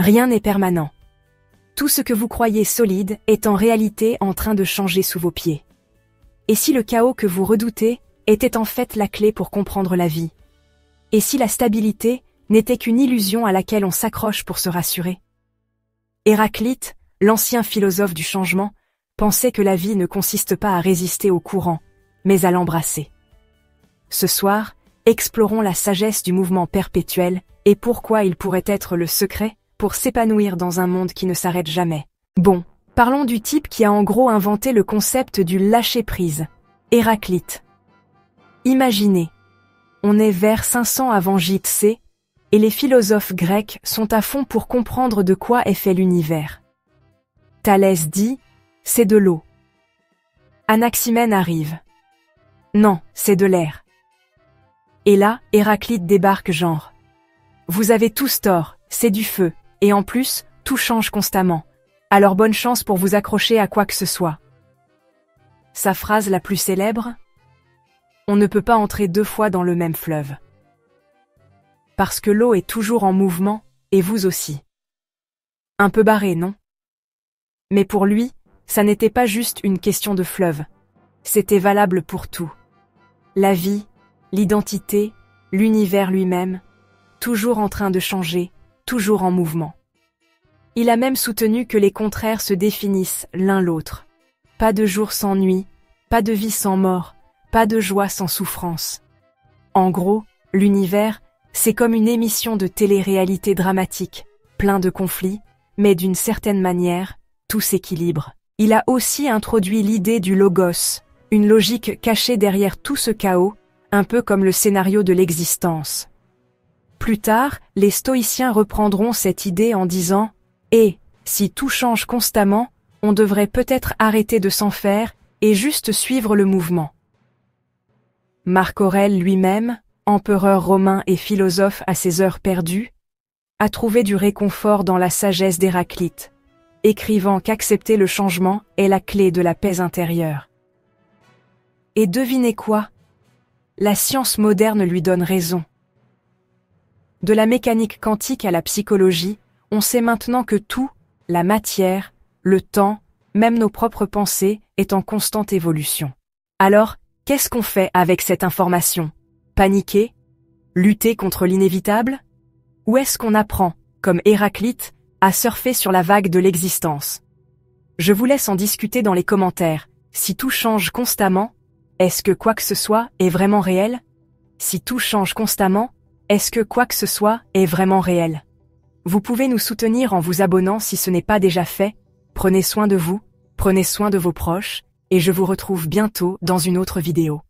Rien n'est permanent. Tout ce que vous croyez solide est en réalité en train de changer sous vos pieds. Et si le chaos que vous redoutez était en fait la clé pour comprendre la vie? Et si la stabilité n'était qu'une illusion à laquelle on s'accroche pour se rassurer? Héraclite, l'ancien philosophe du changement, pensait que la vie ne consiste pas à résister au courant, mais à l'embrasser. Ce soir, explorons la sagesse du mouvement perpétuel et pourquoi il pourrait être le secret pour s'épanouir dans un monde qui ne s'arrête jamais. Bon, parlons du type qui a en gros inventé le concept du lâcher-prise, Héraclite. Imaginez, on est vers 500 avant J.T.C. et les philosophes grecs sont à fond pour comprendre de quoi est fait l'univers. Thalès dit, c'est de l'eau. Anaximène arrive. Non, c'est de l'air. Et là, Héraclite débarque genre. Vous avez tous tort, c'est du feu, et en plus, tout change constamment. Alors bonne chance pour vous accrocher à quoi que ce soit. Sa phrase la plus célèbre? On ne peut pas entrer deux fois dans le même fleuve. Parce que l'eau est toujours en mouvement, et vous aussi. Un peu barré, non? Mais pour lui, ça n'était pas juste une question de fleuve. C'était valable pour tout. La vie, l'identité, l'univers lui-même, toujours en train de changer, toujours en mouvement. Il a même soutenu que les contraires se définissent l'un l'autre. Pas de jour sans nuit, pas de vie sans mort, pas de joie sans souffrance. En gros, l'univers, c'est comme une émission de télé-réalité dramatique, plein de conflits, mais d'une certaine manière, tout s'équilibre. Il a aussi introduit l'idée du logos, une logique cachée derrière tout ce chaos, un peu comme le scénario de l'existence. Plus tard, les stoïciens reprendront cette idée en disant « Et, si tout change constamment, on devrait peut-être arrêter de s'en faire et juste suivre le mouvement. » Marc Aurèle lui-même, empereur romain et philosophe à ses heures perdues, a trouvé du réconfort dans la sagesse d'Héraclite, écrivant qu'accepter le changement est la clé de la paix intérieure. Et devinez quoi? La science moderne lui donne raison. De la mécanique quantique à la psychologie, on sait maintenant que tout, la matière, le temps, même nos propres pensées, est en constante évolution. Alors, qu'est-ce qu'on fait avec cette information? Paniquer? Lutter contre l'inévitable? Ou est-ce qu'on apprend, comme Héraclite, à surfer sur la vague de l'existence? Je vous laisse en discuter dans les commentaires. Si tout change constamment, est-ce que quoi que ce soit est vraiment réel? Si tout change constamment, est-ce que quoi que ce soit est vraiment réel? Vous pouvez nous soutenir en vous abonnant si ce n'est pas déjà fait. Prenez soin de vous, prenez soin de vos proches, et je vous retrouve bientôt dans une autre vidéo.